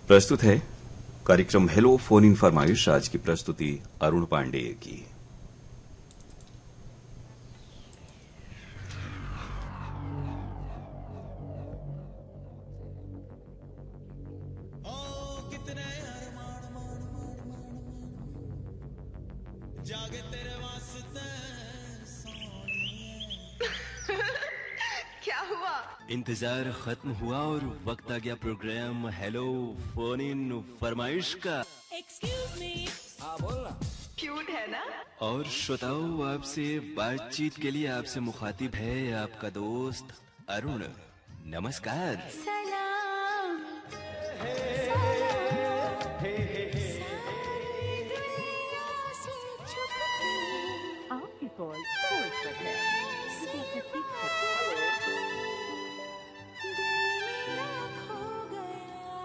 प्रस्तुत है कार्यक्रम हेलो फोन इन फरमाइश। आज की प्रस्तुति अरुण पांडेय की। जागे तेरे वास्ते क्या हुआ? इंतजार खत्म हुआ और वक्त आ गया प्रोग्राम हेलो फोन इन फरमाइश का। Excuse me. हाँ बोलना। क्यूट है ना? और श्रोताओं, आपसे बातचीत के लिए आपसे मुखातिब है आपका दोस्त अरुण। नमस्कार। सलाम आपकी कॉल होल्ड पर है। कृपया प्रतीक्षा करें।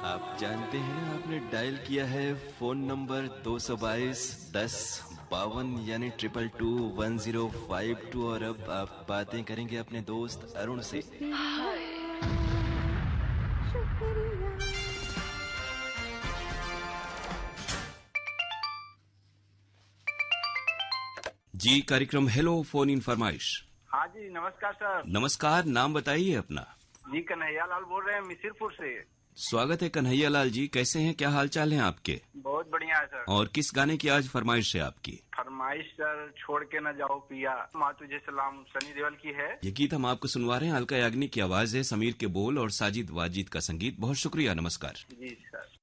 आप जानते हैं ना, आपने डायल किया है फोन नंबर 222 10 52 यानी 2221 और अब आप बातें करेंगे अपने दोस्त अरुण से। जी, कार्यक्रम हेलो फोन इन फरमाइश। हाँ जी, नमस्कार सर। नमस्कार, नाम बताइए अपना। जी, कन्हैया लाल बोल रहे हैं मिसिरपुर से। स्वागत है कन्हैया लाल जी, कैसे हैं, क्या हाल चाल हैं आपके? बहुत बढ़िया है सर। और किस गाने की आज फरमाइश है आपकी? फरमाइश सर छोड़ के न जाओ पिया, माँ तुझे सलाम, सनी देओल की है। ये गीत हम आपको सुनवा रहे हैं। अलका याग्निक की आवाज है, समीर के बोल और साजिद वाजिद का संगीत। बहुत शुक्रिया, नमस्कार। जी सर।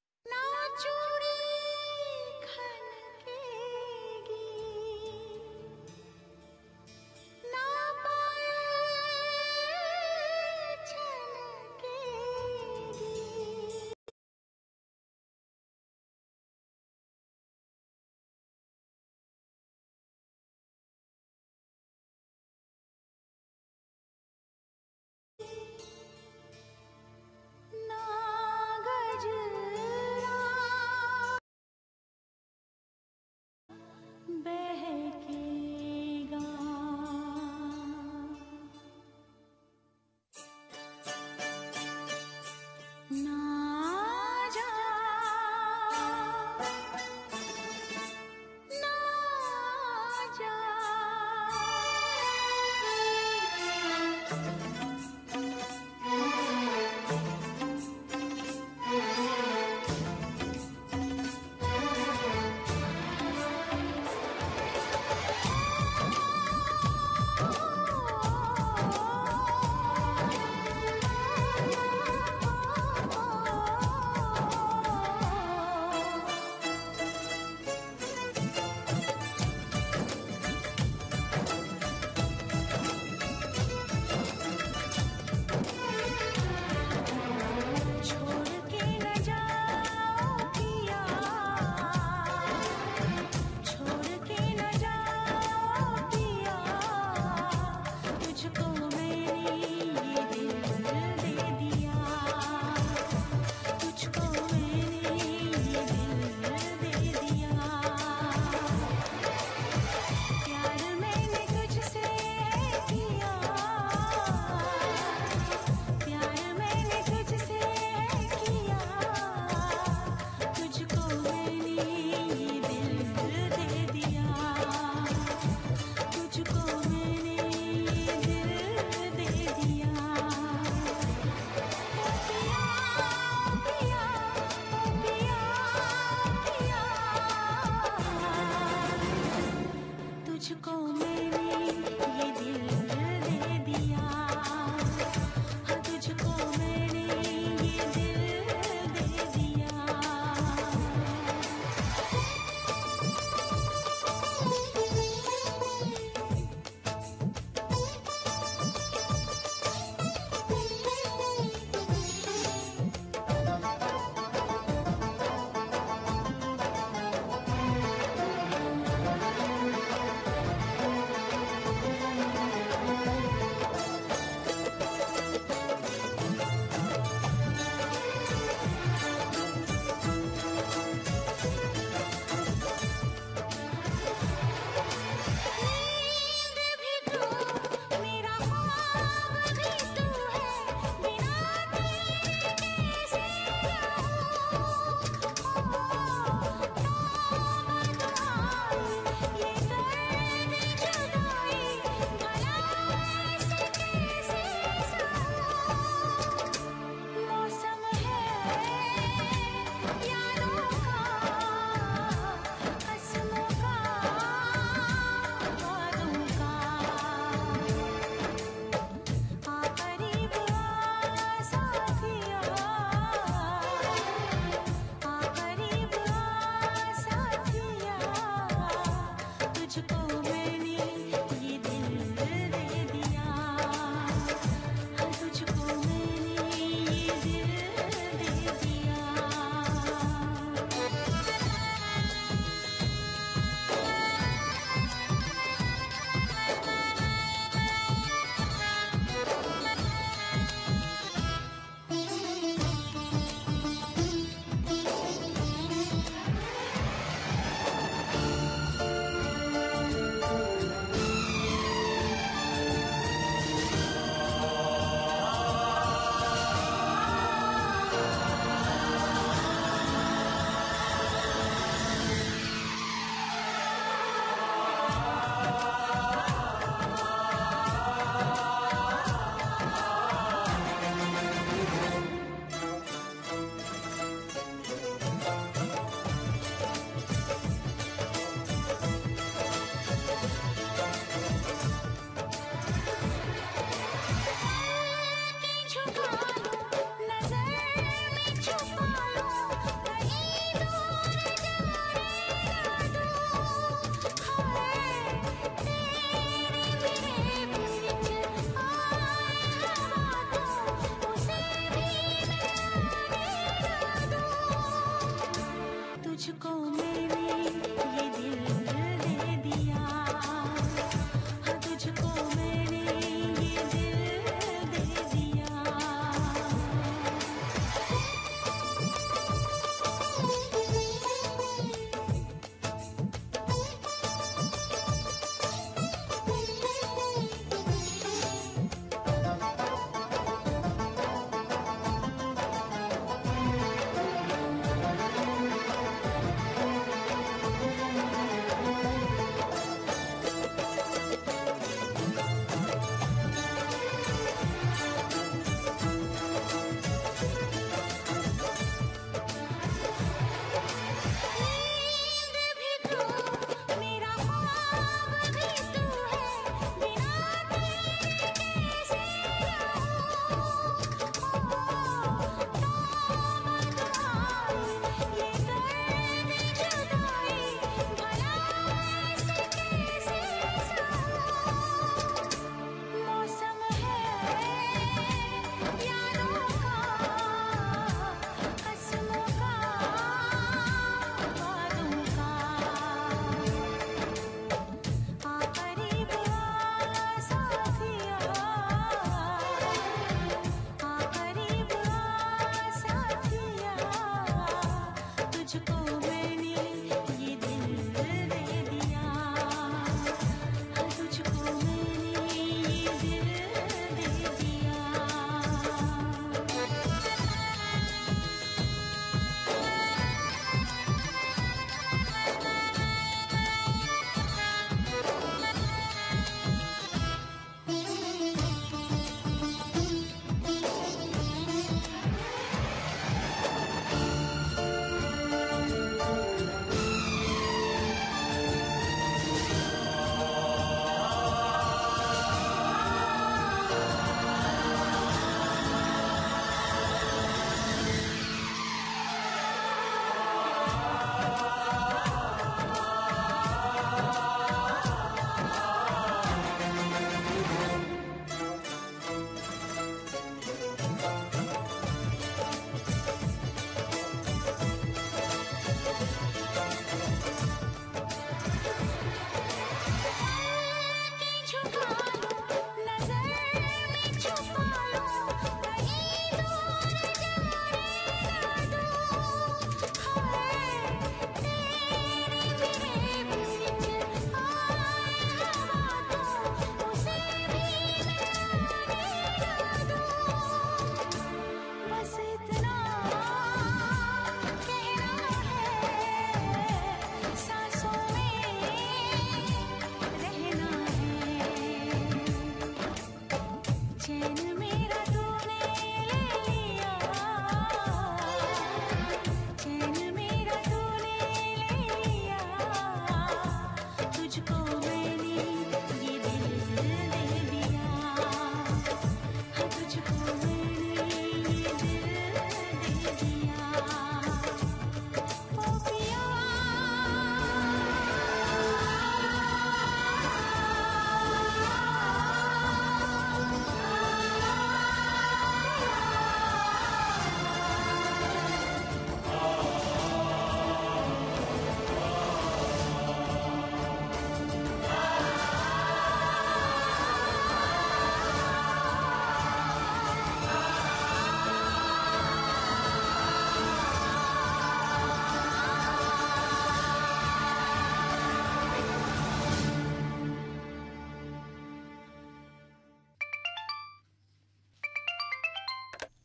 तुझको मैंने ये दिल दे दिया, हाँ तुझको मैंने ये दिल दे दिया।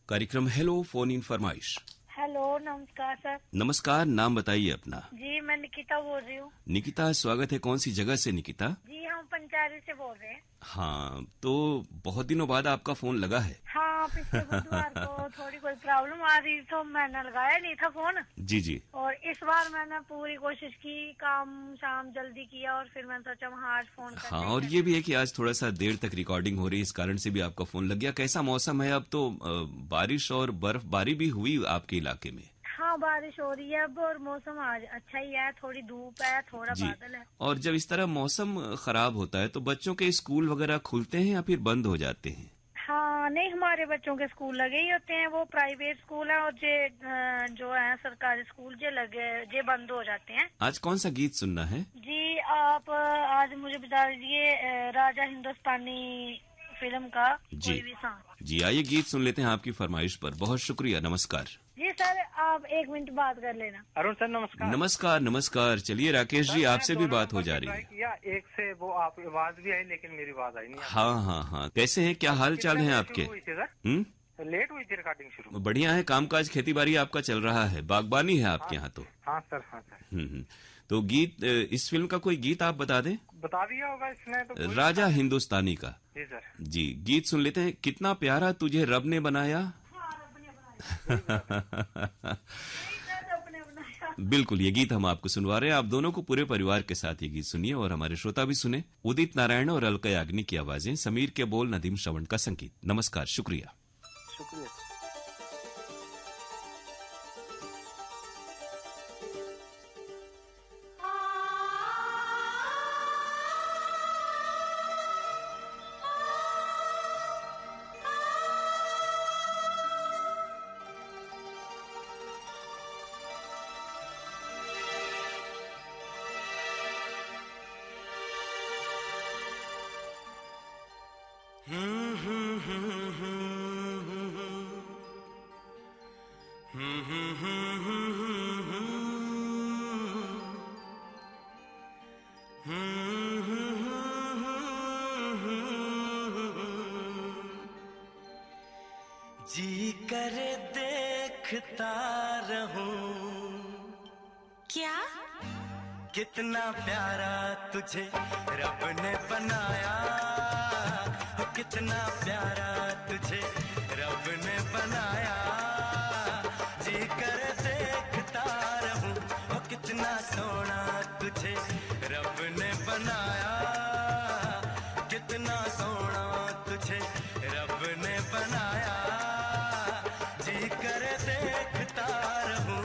कार्यक्रम हेलो फोन इन फरमाइश। हेलो, नमस्कार सर। नमस्कार, नाम बताइए अपना। जी, मैं निकिता बोल रही हूँ। निकिता, स्वागत है। कौन सी जगह से निकिता? जी, हम पंचायत से बोल रहे हैं। हाँ, तो बहुत दिनों बाद आपका फोन लगा है। हाँ, पिछले बुधवार को थोड़ी कोई प्रॉब्लम आ रही तो मैंने लगाया नहीं था फोन। जी जी। और इस बार मैंने पूरी कोशिश की, काम शाम जल्दी किया और फिर मैंने सोचा वहाँ आज फोन करते हाँ, हैं। और ये भी है कि आज थोड़ा सा देर तक रिकॉर्डिंग हो रही है, इस कारण से भी आपका फोन लग गया। कैसा मौसम है अब? तो बारिश और बर्फबारी भी हुई आपके इलाके में? हाँ, बारिश हो रही है अब और मौसम आज अच्छा ही है, थोड़ी धूप है, थोड़ा जी। बादल है। और जब इस तरह मौसम खराब होता है तो बच्चों के स्कूल वगैरह खुलते हैं या फिर बंद हो जाते हैं? हाँ नहीं, हमारे बच्चों के स्कूल लगे ही होते हैं, वो प्राइवेट स्कूल है, और जो है सरकारी स्कूल जे बंद हो जाते हैं। आज कौन सा गीत सुनना है? जी आप आज मुझे बता दीजिए राजा हिंदुस्तानी फिल्म का जी। कोई भी सॉन्ग। जी आइए गीत सुन लेते हैं आपकी फरमाइश पर। बहुत शुक्रिया, नमस्कार। जी सर, आप 1 मिनट बात कर लेना। अरुण सर नमस्कार। नमस्कार नमस्कार। चलिए राकेश जी, आपसे भी बात हो जा रही है। किया एक से वो आप आवाज भी आई लेकिन मेरी आवाज आई नहीं। हाँ हाँ हाँ, कैसे हैं, क्या हाल चाल है आपके? लेट हुई थी रिकॉर्डिंग शुरू। बढ़िया है, कामकाज खेती बाड़ी आपका चल रहा है, बागबानी है आपके यहाँ तो। हाँ सर, हाँ सर। तो गीत, इस फिल्म का कोई गीत आप बता दें। बता दिया होगा इसने तो। राजा हिंदुस्तानी का। जी सर। जी गीत सुन लेते हैं। कितना प्यारा तुझे रब ने बनाया। बिल्कुल, ये गीत हम आपको सुनवा रहे हैं। आप दोनों को पूरे परिवार के साथ ये गीत सुनिए और हमारे श्रोता भी सुने। उदित नारायण और अलका याग्निक की आवाजें, समीर के बोल, नदीम श्रवण का संगीत। नमस्कार, शुक्रिया। शुक्रिया। जी करे देखता रहूं, क्या? कितना प्यारा तुझे रब ने बनाया, कितना प्यारा तुझे रब ने बनाया। जी करे देखता रहूं, कितना सोना तुझे रब ने बनाया, कितना सोना तुझे रब ने बनाया। जी करे देखता रहूं।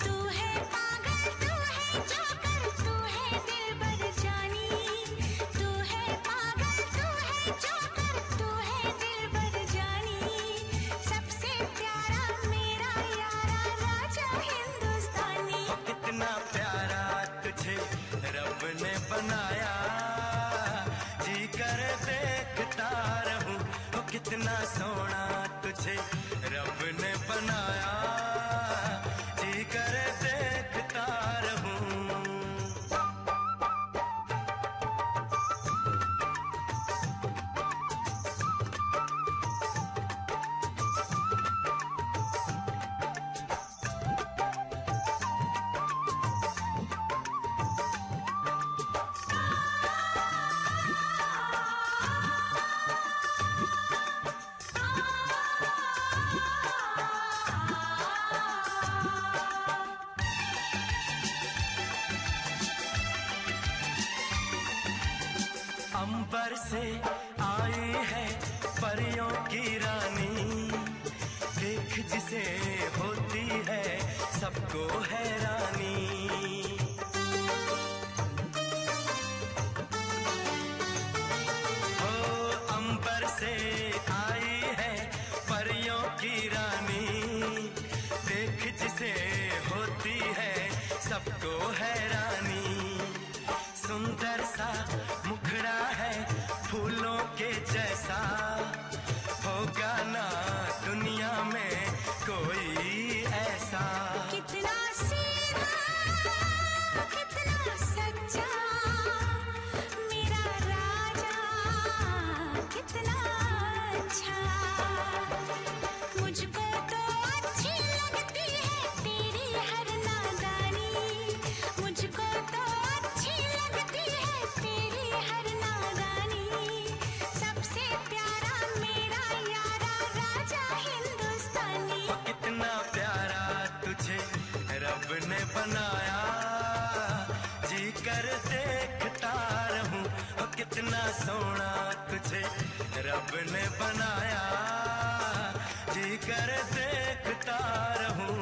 तू है पागल, तू है जोकर, तू है दिलबर जानी। तू है पागल, तू है जोकर, तू है दिलबर जानी। सबसे प्यारा मेरा यारा राजा हिंदुस्तानी। कितना प्यारा तुझे रब ने बनाया। जी कर देखता रहूं, कितना सोना तुझे रब ने बनाया। जी कर देखता रहूं। अंबर से आई है परियों की रानी, देख जिसे होती है सबको हैरानी। ओ अंबर से आई है परियों की रानी, देख जिसे होती है सबको हैरानी। सुंदर सा मुखड़ा है फूलों के जैसा, होगा ना दुनिया में कोई ऐसा। कितना सीधा, कितना सच्चा मेरा राजा, कितना अच्छा। मुझको तो अच्छी लगती है तेरी हर नादानी। मुझको तो अच्छी लगती है तेरी हर नादानी। सबसे प्यारा मेरा यारा राजा हिंदुस्तानी। कितना प्यारा तुझे रब ने बनाया। जी कर देखता रहूं, कितना सोना तुझे रब ने बनाया। जी कर देखता रहूं।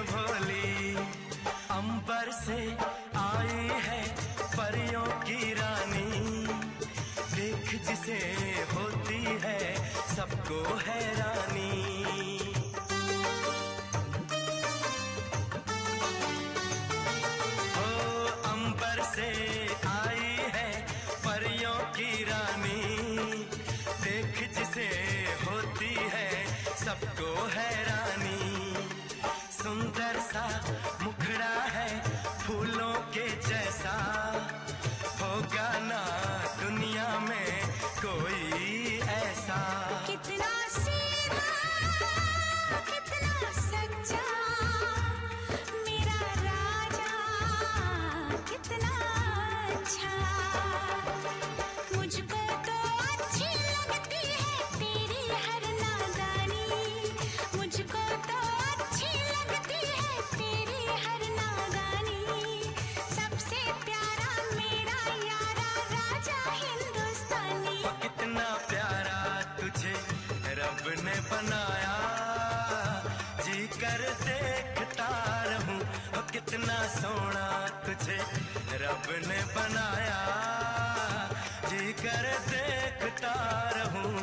भोली, अंबर से आई है परियों की रानी, देख जिसे होती है सबको हैरानी। ओ अंबर से आई है परियों की रानी, देख जिसे होती है सबको हैरानी। सुंदर सा मुखड़ा है फूलों के जैसा, होगा ना दुनिया में कोई ऐसा। कितना सीधा कितना सच्चा मेरा राजा, कितना अच्छा। मुझको तो अच्छी लगती है तेरी हर नादानी, मुझको तो अच्छी लगती है तेरी हर नादानी। सबसे प्यारा मेरा यारा राजा हिंदुस्तानी। कितना प्यारा तुझे रब ने बनाया, जी कर देखता रहूं। और कितना सोना तुझे रब ने बनाया, जी कर देखता रहूं।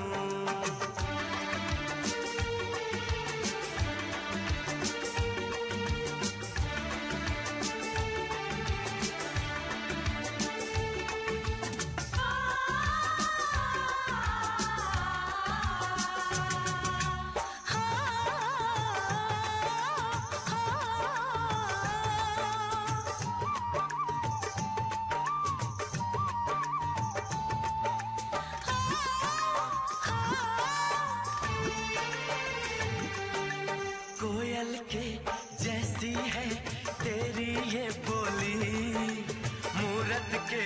कोयल के जैसी है तेरी ये बोली, मूरत के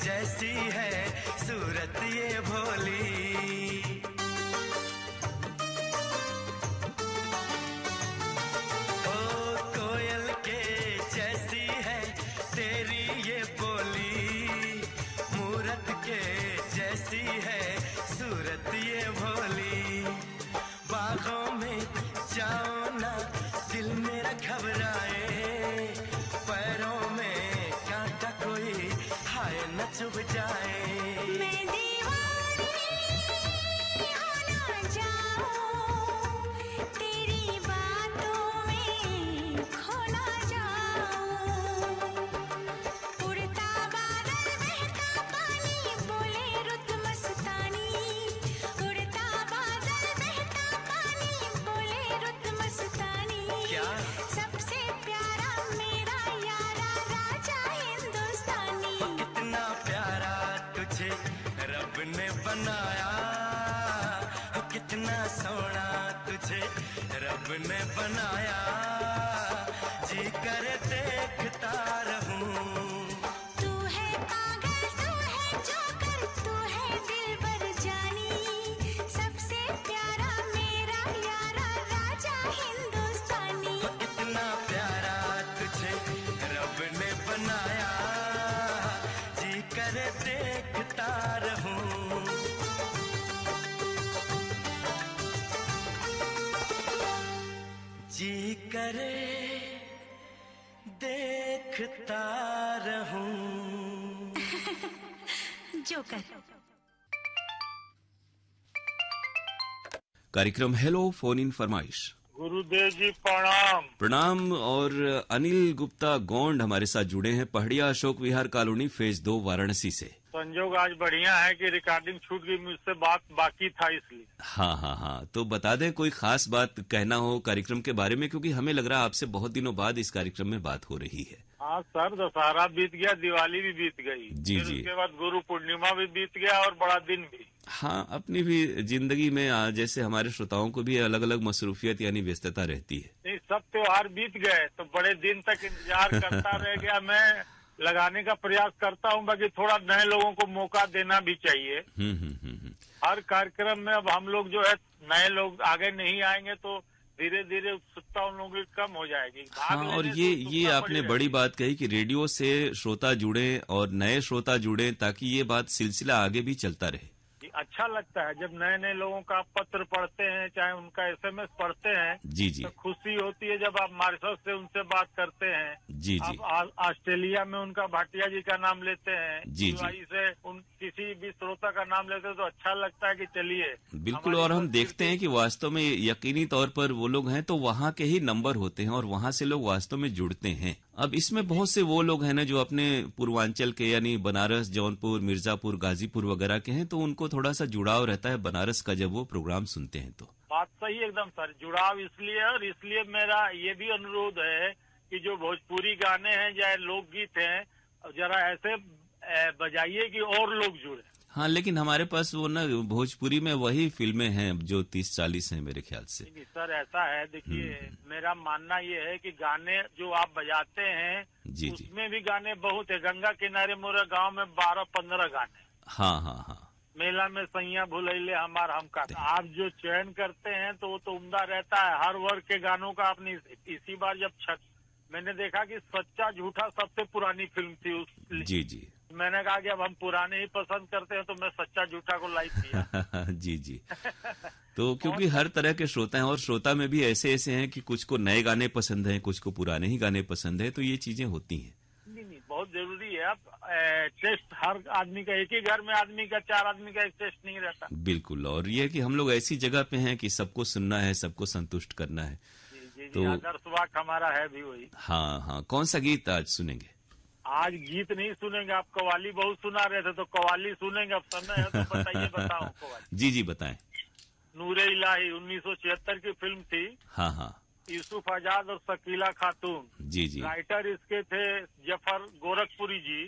जैसी है सूरत ये भोली। ओ कोयल के जैसी है तेरी ये बोली, मूरत के जैसी है सूरत ये भोली। बागों में जाओ ना दिल मेरा घबराए, पैरों में कांटा कोई हाय न चुभ जाए। मैं दीवानी हो ना जाऊं, तेरी बातों में खो ना जाऊं। उड़ता बादल बहता पानी बोले रुत मस्तानी, उड़ता बादल बहता पानी बोले रुत मस्तानी। क्या? सबसे प्यारा मेरा यारा राजा हिंदुस्तानी। कितना प्यारा तुझे रब ने बनाया, कितना सोना तुझे रब ने बनाया, जी कर देखता रहूं। तू है पागल तू है जोकर, तू है दिलबर जानी। सबसे प्यारा मेरा यारा राजा हिंदुस्तानी। कितना प्यारा तुझे रब ने बनाया, जी कर देखता रहूं। जी करे देखता रहूं। जोकर। कार्यक्रम हेलो फोन इन फरमाइश। गुरुदेव जी प्रणाम। प्रणाम। और अनिल गुप्ता गोंड हमारे साथ जुड़े हैं पहाड़िया अशोक विहार कॉलोनी फेज 2 वाराणसी से। संजोग आज बढ़िया है कि रिकॉर्डिंग छूट गई, मुझसे बात बाकी था इसलिए। हाँ, तो बता दें कोई खास बात कहना हो कार्यक्रम के बारे में, क्योंकि हमें लग रहा है आपसे बहुत दिनों बाद इस कार्यक्रम में बात हो रही है। हाँ सर, दशहरा बीत गया, दिवाली भी बीत गई, जी, फिर जी। उसके बाद गुरु पूर्णिमा भी बीत गया और बड़ा दिन भी। हाँ, अपनी भी जिंदगी में जैसे हमारे श्रोताओं को भी अलग अलग मसरूफियत यानी व्यस्तता रहती है। नहीं, सब त्योहार बीत गए तो बड़े दिन तक इंतजार करता रह गया। मैं लगाने का प्रयास करता हूँ, बाकी थोड़ा नए लोगों को मौका देना भी चाहिए। हर कार्यक्रम में अब हम लोग जो है नए लोग आगे नहीं आएंगे तो धीरे धीरे उत्सुकता उन लोगों की कम हो जाएगी। हाँ, और ये आपने बड़ी बात कही कि रेडियो से श्रोता जुड़े और नए श्रोता जुड़े, ताकि ये बात सिलसिला आगे भी चलता रहे। अच्छा लगता है जब नए नए लोगों का आप पत्र पढ़ते हैं, चाहे उनका एसएमएस पढ़ते हैं। जी जी तो खुशी होती है जब आप मॉरिशस से उनसे बात करते हैं। जी जी आप ऑस्ट्रेलिया में उनका भाटिया जी का नाम लेते हैं, जी, जी। UAE से किसी भी श्रोता का नाम लेते हैं तो अच्छा लगता है कि चलिए बिल्कुल। हमारी और हम संस्कृति- देखते हैं कि वास्तव में यकीनी तौर पर वो लोग हैं तो वहाँ के ही नंबर होते हैं और वहाँ से लोग वास्तव में जुड़ते हैं। अब इसमें बहुत से वो लोग हैं ना जो अपने पूर्वांचल के यानी बनारस, जौनपुर, मिर्जापुर, गाजीपुर वगैरह के हैं, तो उनको थोड़ा सा जुड़ाव रहता है बनारस का जब वो प्रोग्राम सुनते हैं तो। बात सही एकदम सर, जुड़ाव इसलिए और इसलिए मेरा ये भी अनुरोध है कि जो भोजपुरी गाने हैं या लोकगीत हैं जरा ऐसे बजाइए कि और लोग जुड़े। हाँ, लेकिन हमारे पास वो ना भोजपुरी में वही फिल्में हैं जो 30-40 हैं मेरे ख्याल से। नहीं सर, ऐसा है, देखिए मेरा मानना ये है कि गाने जो आप बजाते हैं जी जी उसमें भी गाने बहुत है। गंगा किनारे मोरे गांव में 12-15 गाने, हाँ हाँ हाँ मेला में सैया भुलैले हमार हमका। आप जो चयन करते हैं तो वो तो उम्दा रहता है हर वर्ग के गानों का। अपनी इसी बार जब मैंने देखा कि सच्चा झूठा सबसे पुरानी फिल्म थी उस जी जी मैंने कहा कि अब हम पुराने ही पसंद करते हैं तो मैं सच्चा झूठा को लाइक किया। जी जी तो क्योंकि हर तरह के श्रोता हैं और श्रोता में भी ऐसे ऐसे हैं कि कुछ को नए गाने पसंद हैं, कुछ को पुराने ही गाने पसंद है, तो ये चीजें होती हैं। नहीं, बहुत जरूरी है। अब टेस्ट हर आदमी का, एक ही घर में आदमी का 4 आदमी का एक टेस्ट नहीं रहता। बिल्कुल। और ये है कि हम लोग ऐसी जगह पे हैं कि सबको सुनना है, सबको संतुष्ट करना है। जी, तो आदर्श वाक्य हमारा है भी वही। हाँ हाँ, कौन सा गीत आज सुनेंगे? आज गीत नहीं सुनेंगे, आप कव्वाली बहुत सुना रहे थे तो कव्वाली सुनेंगे। अब समय है तो बताइए, बताओ कव्वाली। जी जी बताएं। नूरे इलाही 1976 की फिल्म थी। हाँ हाँ यूसुफ आजाद और शकीला खातून। जी जी राइटर इसके थे जफर गोरखपुरी जी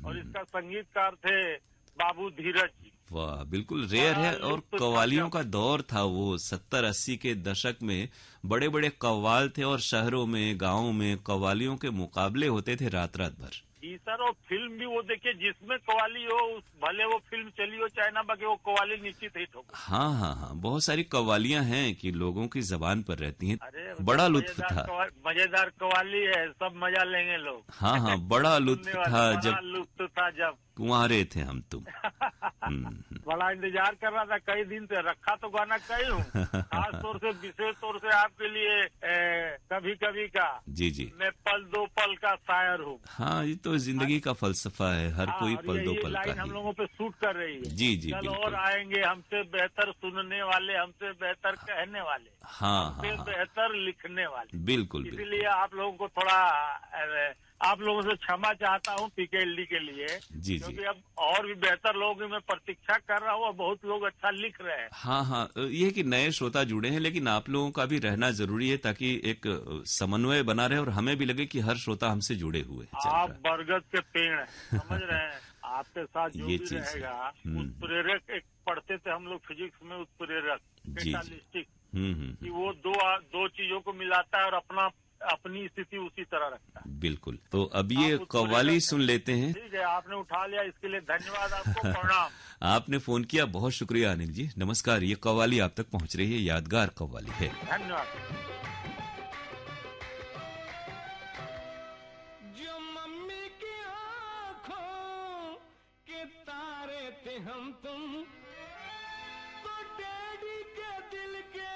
और इसका संगीतकार थे बाबू धीरज जी। वाह, बिल्कुल रेयर है। और लुत्फ कव्वालियों का दौर था वो 70-80 के दशक में। बड़े बड़े कव्वाल थे और शहरों में, गांवों में कव्वालियों के मुकाबले होते थे रात रात भर। जी सर, और फिल्म भी वो देखिए जिसमें कव्वाली हो, भले वो फिल्म चली हो चाहे ना, बाकी वो कव्वाली निश्चित हिट हो। हाँ हाँ हाँ, बहुत सारी कव्वालियां हैं कि लोगों की जबान पर रहती हैं। अरे बड़ा लुत्फ था। मजेदार कव्वाली है, सब मजा लेंगे लोग। हाँ हाँ, बड़ा लुत्फ सुनने वाले, था बड़ा जब लुत्फ था जब कुंवारे थे हम तुम। बड़ा इंतजार कर रहा था कई दिन से, रखा तो गाना कई हूँ। खास तौर से, विशेष तौर से आपके लिए कभी कभी का। जी जी मैं पल दो पल का शायर हूँ। हाँ, ये तो जिंदगी का फलसफा है, हर कोई और पल दो ये पल लाइन का हम ही। लोगों पे सूट कर रही है। जी जी कल बिल्कुल। और आएंगे हमसे बेहतर सुनने वाले, हमसे बेहतर कहने वाले, हाँ हमसे हाँ बेहतर लिखने वाले। बिल्कुल बिल्कुल। इसीलिए आप लोगों को थोड़ा आप लोगों से क्षमा चाहता हूँ पीकेएलडी के लिए। जी जी क्योंकि अब और भी बेहतर लोग मैं प्रतीक्षा कर रहा हूँ और बहुत लोग अच्छा लिख रहे हैं। हाँ हाँ, ये है कि नए श्रोता जुड़े हैं, लेकिन आप लोगों का भी रहना जरूरी है ताकि एक समन्वय बना रहे और हमें भी लगे कि हर श्रोता हमसे जुड़े हुए चल रहा आप है। बरगद के पेड़ हैं, समझ रहे हैं। आपके साथ जो ये भी चीज है। रहेगा, उत्प्रेरक एक पढ़ते थे हम लोग फिजिक्स में, उत्प्रेरक जी। कैटालिस्टिक, कि वो दो चीजों को मिलाता है और अपनी स्थिति उसी तरह रखता है। बिल्कुल। तो अब ये आप कव्वाली सुन लेते हैं। ठीक है, आपने उठा लिया, इसके लिए धन्यवाद आपको, प्रणाम। आपने फोन किया, बहुत शुक्रिया अनिल जी, नमस्कार। ये कव्वाली आप तक पहुंच रही है, यादगार कव्वाली है। धन्यवाद। जो मम्मी की आंखों के तारे थे हम तुम, तो डैडी के दिल के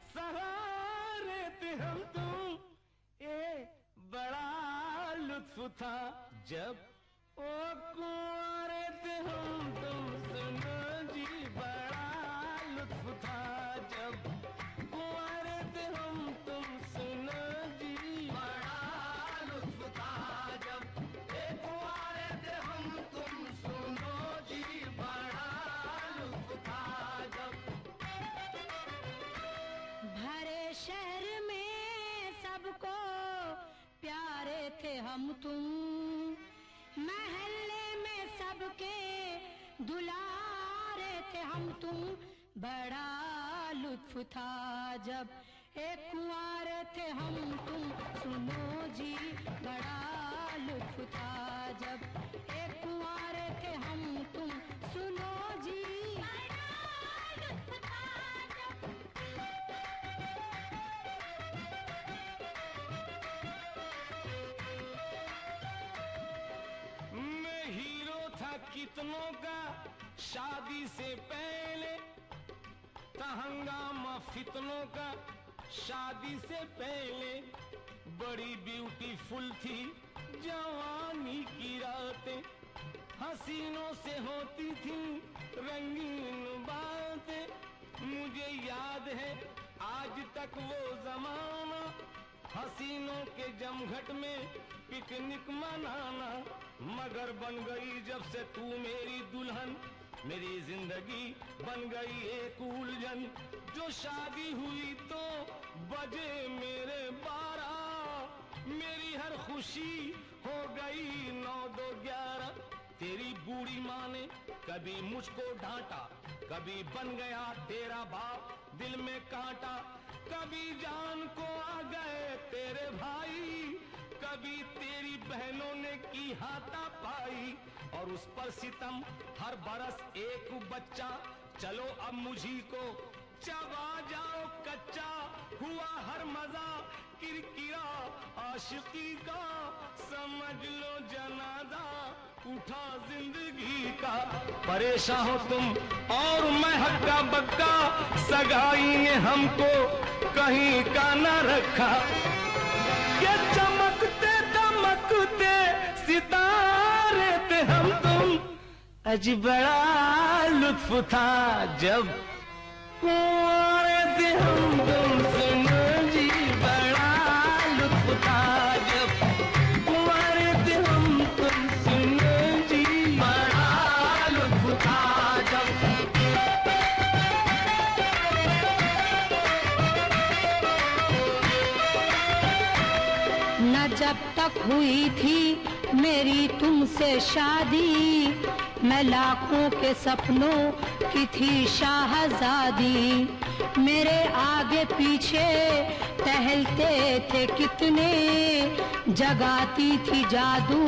सहारे थे हम तुम। बड़ा लुत्फ था जब ओ कुंवारे थे हम तुम, सुनो जी बड़ा लुत्फ था जब कुंवारे थे हम तुम, सुनो जी बड़ा लुत्फ था जब कुंवारे थे हम तुम, सुनो जी बड़ा लुत्फ था जब। भरे शहर में सबको प्यारे थे हम तुम, महल्ले में सबके दुलारे थे हम तुम। बड़ा लुत्फ था जब एक कुंवारे थे हम तुम, सुनो जी बड़ा लुत्फ था जब एक कुंवारे थे हम तुम, सुनो जी बड़ा लुत्फ था जब। मैं हीरो था कितनों का, शादी से पहले था हंगामा फितनों का, शादी से पहले बड़ी ब्यूटीफुल थी जवानी की रातें, हसीनों से होती थी रंगीन बातें। मुझे याद है आज तक वो जमाना, हसीनों के जमघट में पिकनिक मनाना। मगर बन गई जब से तू मेरी दुल्हन, मेरी जिंदगी बन गई एक उलझन। जो शादी हुई तो बजे मेरे 12, मेरी हर खुशी हो गई 9 2 11। तेरी बूढ़ी माँ ने कभी मुझको डांटा, कभी बन गया तेरा बाप दिल में कांटा। कभी जान को आ गए तेरे भाई, कभी तेरी बहनों ने की हाथापाई। और उस पर सितम हर बरस एक बच्चा, चलो अब मुझी को चबा जाओ कच्चा। हुआ हर मजा किरकिरा आशिकी का, समझ लो जनाजा उठा जिंदगी का। परेशान हो तुम और मैं हक्का बक्का, सगाई ने हमको कहीं का न रखा। ये चमकते दमकते सितारे थे हम तुम, अजी बड़ा लुत्फ था जब कुंवारे थे हम तुम। सुनो जी बड़ा लुत्फ था जब कुंवारे थे हम तुम। सुनो जी बड़ा लुत्फ था जब। न जब तक हुई थी मेरी तुमसे शादी, मैं लाखों के सपनों की थी शाहजादी। मेरे आगे पीछे टहलते थे कितने, जगाती थी जादू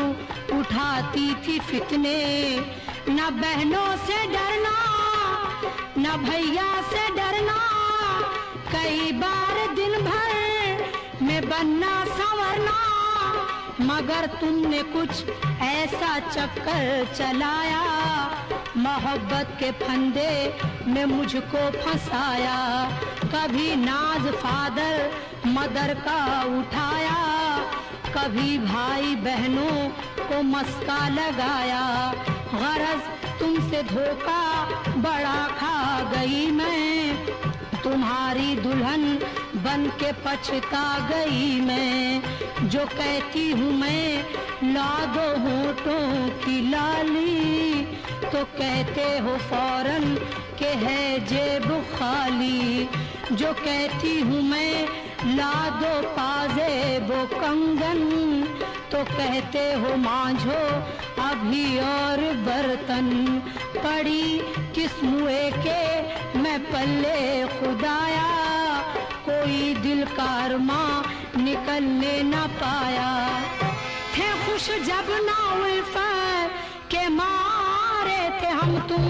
उठाती थी फितने। न बहनों से डरना न भैया से डरना, कई बार दिन भर में बनना संवरना। मगर तुमने कुछ ऐसा चक्कर चलाया, मोहब्बत के फंदे में मुझको फंसाया। कभी नाज फादर मदर का उठाया, कभी भाई बहनों को मस्का लगाया। गरज तुमसे धोखा बड़ा खा गई मैं, तुम्हारी दुल्हन बन के पछता गई मैं। जो कहती हूँ मैं ला दो होठों की लाली, तो कहते हो फौरन के है जेब खाली। जो कहती हूँ मैं ला दो पाजेबो कंगन, तो कहते हो मांझो अभी और बर्तन। पड़ी किस मुए के मैं पल्ले खुदाया, कोई दिल का अरमां निकलने न पाया। थे खुश जब ना उल्फत के मारे थे हम तुम,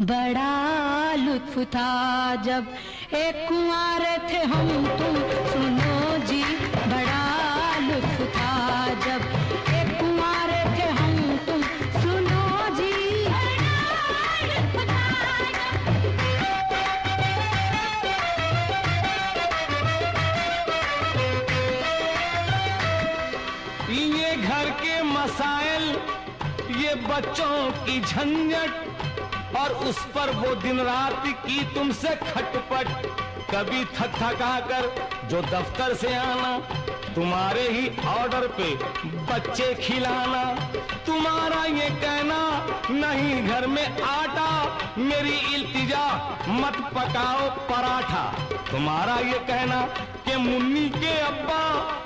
बड़ा लुत्फ था जब एक कुंवारे थे हम तुम। सुनो जी बड़ा लुत्फ था जब एक कुंवारे थे हम तुम। सुनो जी बड़ा लुत्फ था जब। ये घर के मसाइल, ये बच्चों की झंझट, और उस पर वो दिन रात की तुमसे खटपट। कभी थक थका कर जो दफ्तर से आना, तुम्हारे ही ऑर्डर पे बच्चे खिलाना। तुम्हारा ये कहना नहीं घर में आटा, मेरी इल्तिजा मत पकाओ पराठा। तुम्हारा ये कहना कि मुन्नी के अब्बा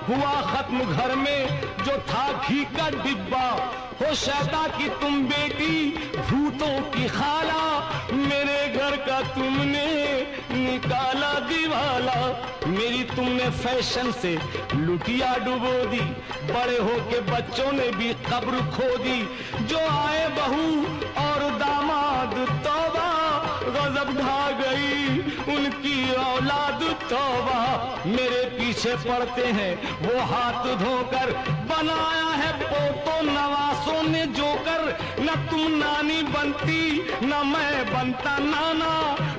हुआ खत्म घर में जो था घी का डिब्बा। हो शैता की तुम बेटी भूतों की खाला, मेरे घर का तुमने निकाला दिवाला। मेरी तुमने फैशन से लुटिया डुबो दी, बड़े होके बच्चों ने भी कब्र खो दी। जो आए बहू और दामाद तौबा, गजब ढा गई उनकी और औलाद तौबा मेरे पीछे पड़ते हैं वो हाथ धोकर, बनाया है पोतो नवासों ने जोकर। न तुम नानी बनती न मैं बनता नाना,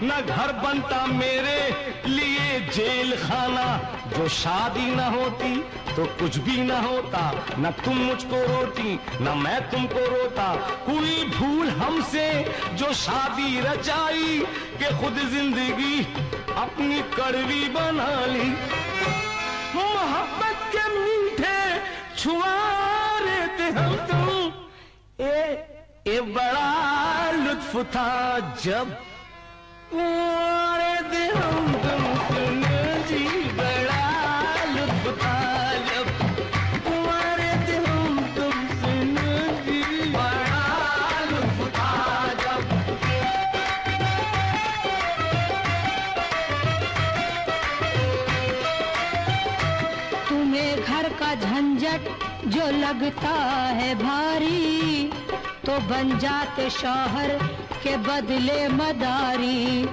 न घर बनता मेरे लिए जेल खाना। जो शादी न होती तो कुछ भी न होता, न तुम मुझको रोती न मैं तुमको रोता। हुई भूल हमसे जो शादी रचाई कि खुद जिंदगी अपनी कड़वी बना ली। मोहब्बत के मीठे छुआरे थे हम तुम, ए बड़ा लुत्फ था जब कुंवारे थे हम तुम। सुनो जी बड़ा लुत्फ था जब कुंवारे थे हम तुम। सुनो जी बड़ा लुत्फ था जब। तुम्हें घर का झंझट जो लगता है भारी, तो बन जाते शौहर के बदले मदारी।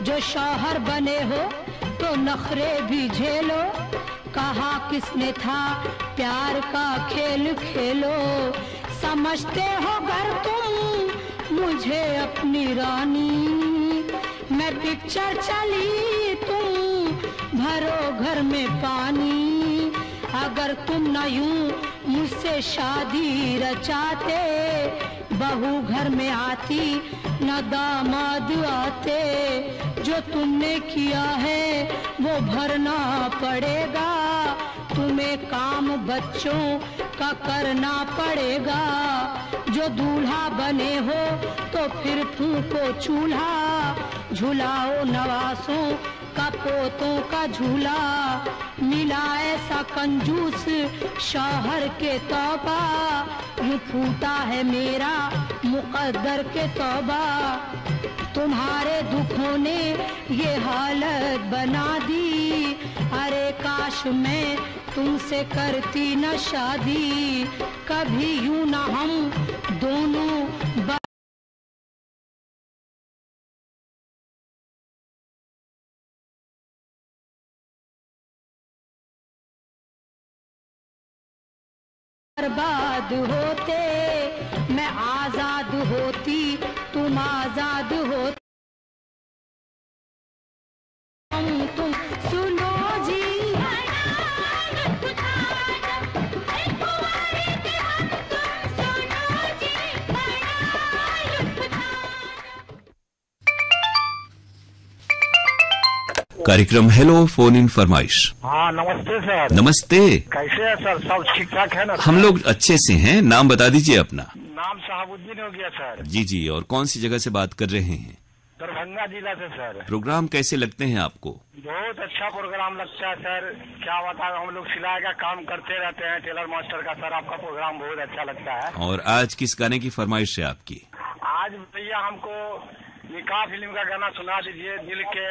जो शौहर बने हो तो नखरे भी झेलो, कहा किसने था प्यार का खेल खेलो। समझते हो घर तुम मुझे अपनी रानी, मैं पिक्चर चली तुम भरो घर में पानी। अगर तुम न यूं मुझसे शादी रचाते, बहू घर में आती न दामाद आते। जो तुमने किया है वो भरना पड़ेगा, तुम्हें काम बच्चों का करना पड़ेगा। जो दूल्हा बने हो तो फिर फूंको चूल्हा, झुलाओ नवासों का पोतों का झूला। मिला ऐसा कंजूस शौहर के तौबा, यूं फूटा है मेरा मुकद्दर के तौबा। तुम्हारे दुखों ने ये हालत बना दी, अरे काश मैं तुमसे करती न शादी। कभी यूं न हम दोनों बर्बाद होते। मैं आजाद होती तुम आजाद होते। तुम सुनो जी कार्यक्रम हेलो फोन इन फरमाइश। हाँ नमस्ते सर। नमस्ते। कैसे है सर, सब ठीक ठाक है ना? हम लोग अच्छे से हैं। नाम बता दीजिए अपना। नाम शहाबुद्दीन हो गया सर। जी जी, और कौन सी जगह से बात कर रहे हैं? दरभंगा जिला से सर। प्रोग्राम कैसे लगते हैं आपको? बहुत अच्छा प्रोग्राम लगता है सर। क्या बताएं, हम लोग सिलाई का काम करते रहते हैं, टेलर मास्टर का। सर आपका प्रोग्राम बहुत अच्छा लगता है। और आज किस गाने की फरमाइश है आपकी? आज भैया हमको निकाह फिल्म का गाना सुना दीजिए। दिल के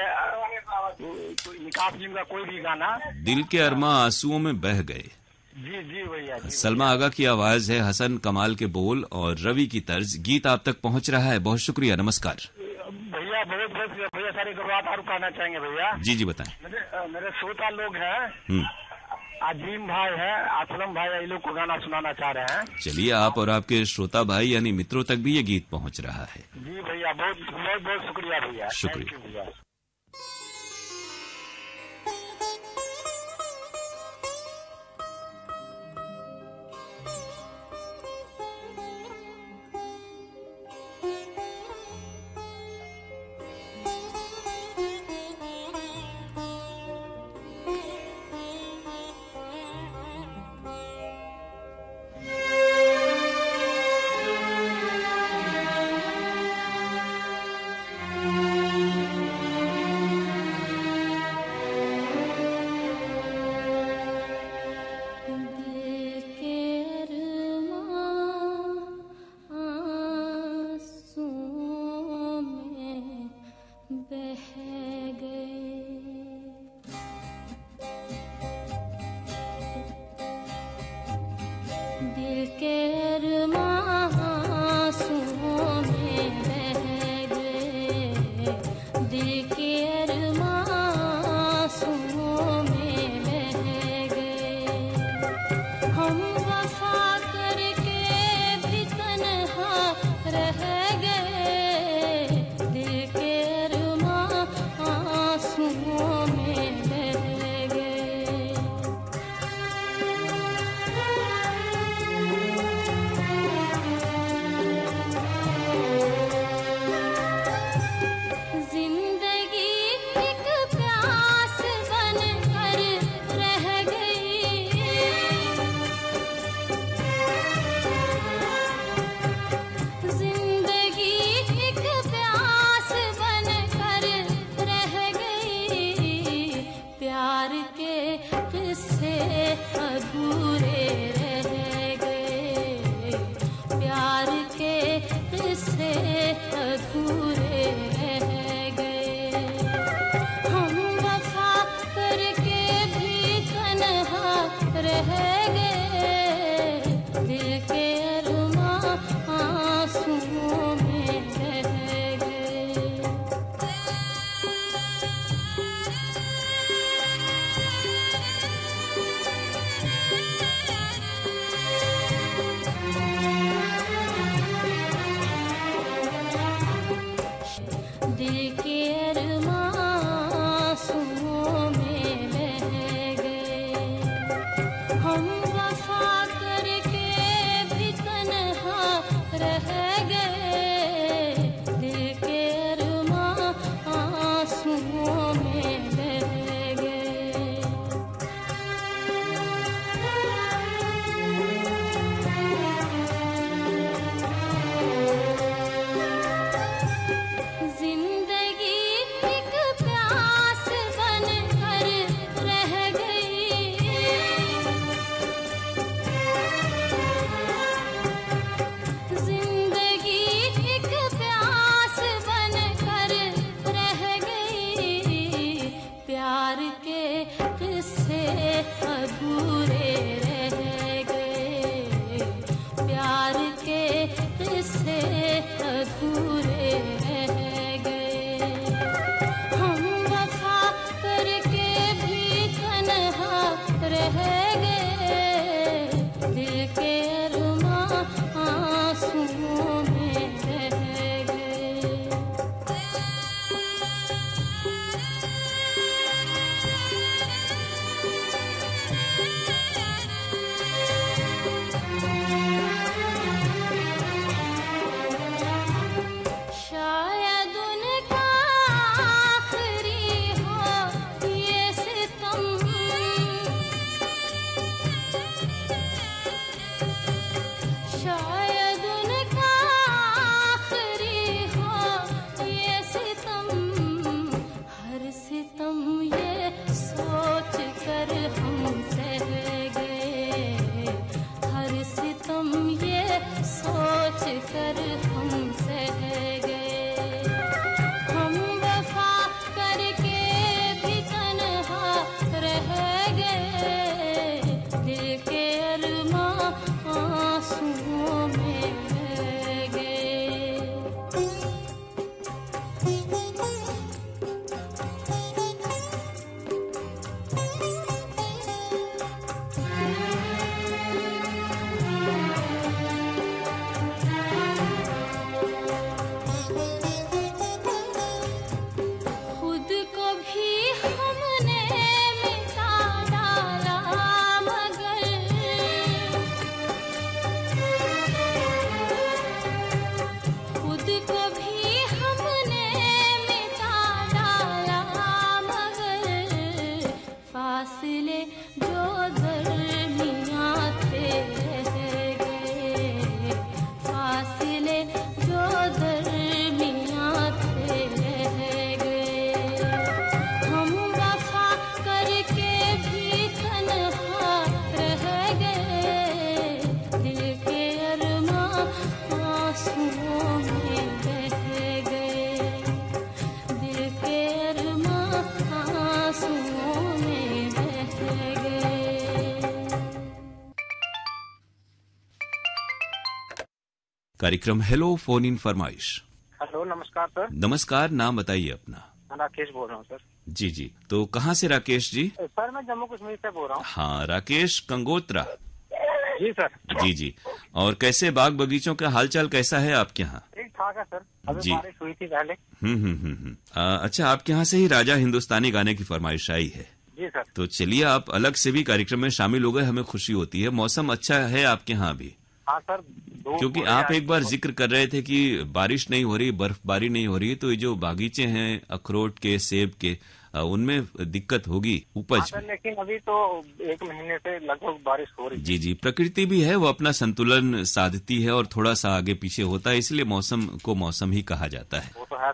निकाह फिल्म का कोई भी गाना। दिल के अरमा आंसुओं में बह गए। जी जी भैया जी। सलमा आगा की आवाज है, हसन कमाल के बोल और रवि की तर्ज। गीत आप तक पहुंच रहा है। बहुत शुक्रिया, नमस्कार भैया। बहुत बहुत भैया सर, एक बात और कहना चाहेंगे भैया। जी जी बताएं। मेरे श्रोता लोग हैं, अजीम भाई है, असलम भाई, ये लोग को गाना सुनाना चाह रहे हैं। चलिए, आप और आपके श्रोता भाई यानी मित्रों तक भी ये गीत पहुंच रहा है। जी भैया, बहुत बहुत बहुत शुक्रिया भैया। शुक्रिया भैया। दिल के अरमां कार्यक्रम हेलो फोन इन फरमाइश। हेलो, नमस्कार सर। नमस्कार, नाम बताइए अपना। मैं राकेश बोल रहा हूँ सर। जी जी, तो कहाँ से राकेश जी? सर मैं जम्मू कश्मीर से बोल रहा हूँ। हाँ, राकेश कंगोत्रा। जी सर। जी जी, और कैसे बाग बगीचों का हालचाल कैसा है आपके यहाँ? ठीक ठाक है सर, अभी जी। बारिश हुई थी पहले। अच्छा, आपके यहाँ से ही राजा हिंदुस्तानी गाने की फरमाइश आई है। जी सर। तो चलिए, आप अलग से भी कार्यक्रम में शामिल हो गए, हमें खुशी होती है। मौसम अच्छा है आपके यहाँ भी? हाँ सर। क्योंकि आप एक बार जिक्र कर रहे थे कि बारिश नहीं हो रही, बर्फबारी नहीं हो रही, तो ये जो बागीचे हैं अखरोट के, सेब के, उनमें दिक्कत होगी उपज में। लेकिन अभी तो 1 महीने से लगभग बारिश हो रही है। जी जी, प्रकृति भी है, वो अपना संतुलन साधती है और थोड़ा सा आगे पीछे होता है, इसलिए मौसम को मौसम ही कहा जाता है।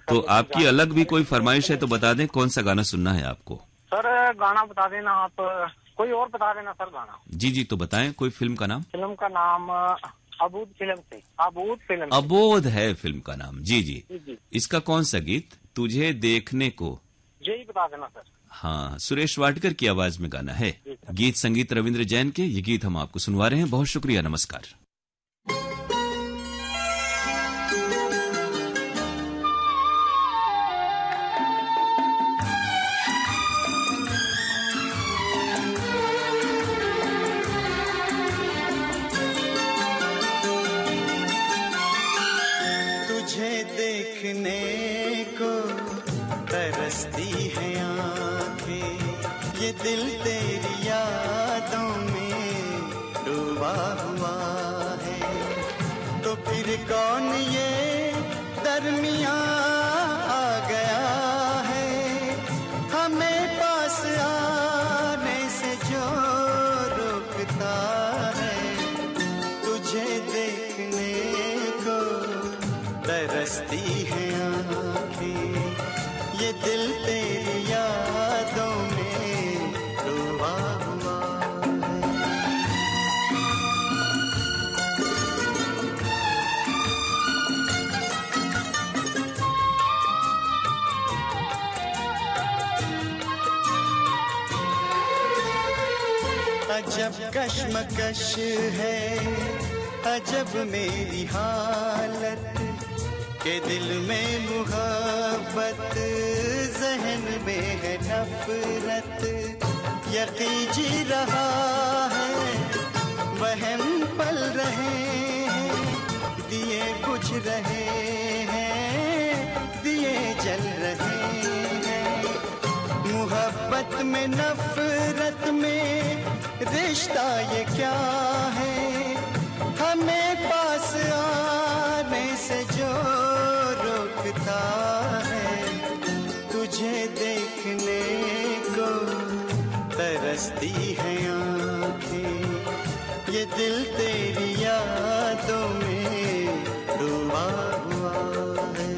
तो आपकी अलग भी कोई फरमाइश है तो बता दें, कौन सा गाना सुनना है आपको? सर गाना बता देना आप, कोई और बता देना सर गाना। जी जी, तो बताएं कोई फिल्म का नाम। फिल्म का नाम अबूद फिल्म से। अबूद फिल्म से। अबोध है फिल्म का नाम। जी जी, जी। इसका कौन सा गीत? तुझे देखने को। यही बता देना सर। हाँ, सुरेश वाडकर की आवाज में गाना है। गीत संगीत रविंद्र जैन के। ये गीत हम आपको सुनवा रहे हैं। बहुत शुक्रिया, नमस्कार। तुझे देखने को तरसती है आंखें, ये दिल तेरी यादों में डूबा हुआ है। तो फिर कौन ये दरमियां आ गया है, हमें पास आने से जो रोकता है। तुझे देखने को तरसती है आंखें, ये दिल तेरी यादों में डूबा हुआ है। अजब कश्मकश है, अजब मेरी हालत, के दिल में मुहब्बत, जहन में है नफरत। यकीन जी रहा है, वहम पल रहे हैं, दिए बुझ रहे हैं, दिए जल रहे हैं। मुहब्बत में नफरत में रिश्ता ये क्या है, हमें पास आने से जो रोकता है। तुझे देखने को तरसती है आंखें, ये दिल तेरी यादों में डूबा हुआ है।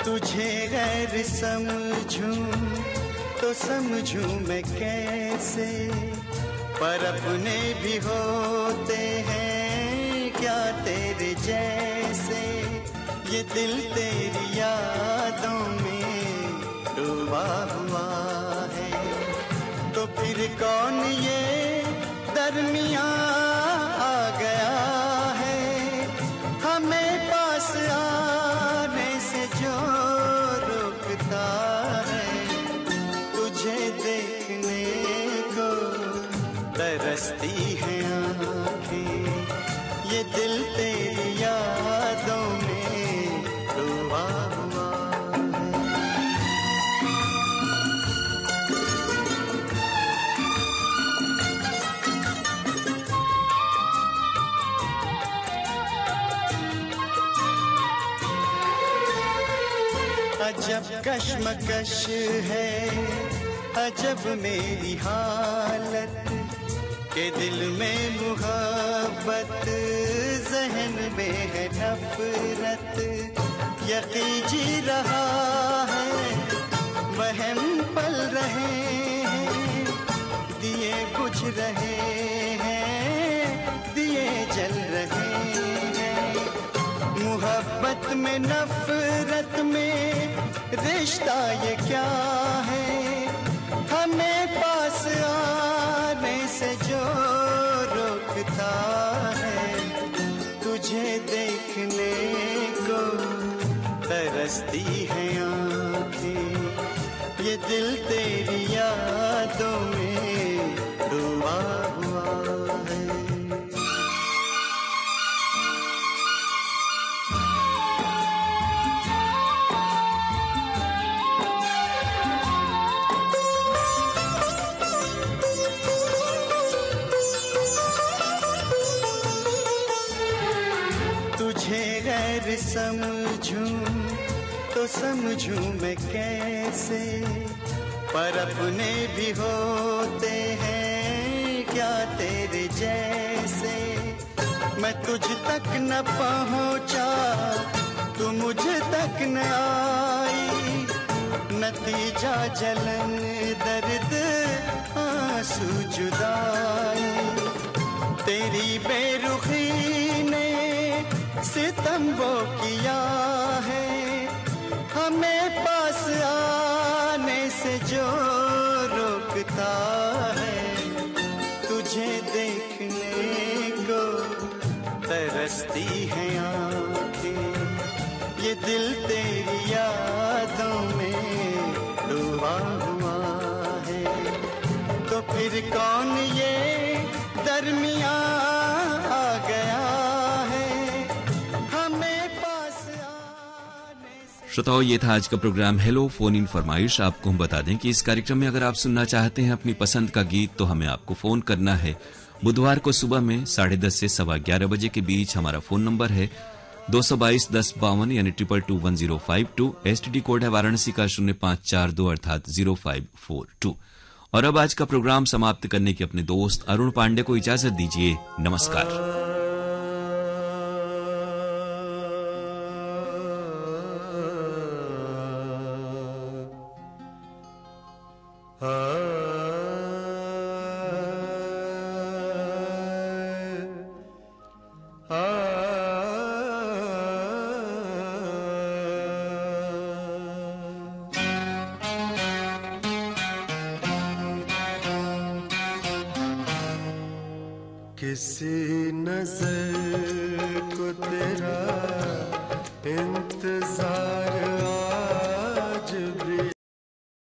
तुझे गैर समझूं तो समझूं मैं कैसे, पर अपने भी होते हैं क्या तेरे जैसे। ये दिल तेरी यादों में डूबा हुआ है। तो फिर कौन ये दरमियां आ गया है, हमें पास आने से जो रोकता है। तुझे देखने को तरसती है आंखें, ये दिल तेरी यादों में डूबा हुआ अजब कश्मकश है, अजब मेरी हालत, के दिल में मुहब्बत, जहन में है नफरत। यकीन जी रहा है, वहम पल रहे हैं, दिए बुझ रहे हैं, दिए जल चल रहे हैं। मोहब्बत में नफरत में रिश्ता ये क्या है, हमें पास आने से जो रोकता है। तुझे देखने को तरसती है आँखें, ये दिल तेरी यादों में डूबा हुआ है। तुझे गैर समझूं तो समझूं मैं कैसे, पर अपने भी होते हैं क्या तेरे जैसे। मैं तुझ तक न पहुंचा, तू मुझ तक न आई, नतीजा जलन दर्द आंसू जुदाई। तेरी बेरुखी ने सितम वो किया है, हमें पास आने से जो रोकता है। तुझे देखने को तरसती है आँखें, ये दिल तेरी यादों में डूबा हुआ है। तो फिर कौन ये दरमियाँ आ गया है, हमें पास आने से। श्रोताओं, ये था आज का प्रोग्राम हेलो फोन इन फरमाइश। आपको हम बता दें कि इस कार्यक्रम में अगर आप सुनना चाहते हैं अपनी पसंद का गीत तो हमें आपको फोन करना है। बुधवार को सुबह में 10:30 से 11:15 बजे के बीच हमारा फोन नंबर है 222-1052 यानी 2221-1052। STD कोड है वाराणसी का 0542 अर्थात 0542। और अब आज का प्रोग्राम समाप्त करने के अपने दोस्त अरुण पांडे को इजाजत दीजिए। नमस्कार। किसी नजर को तेरा इंतजार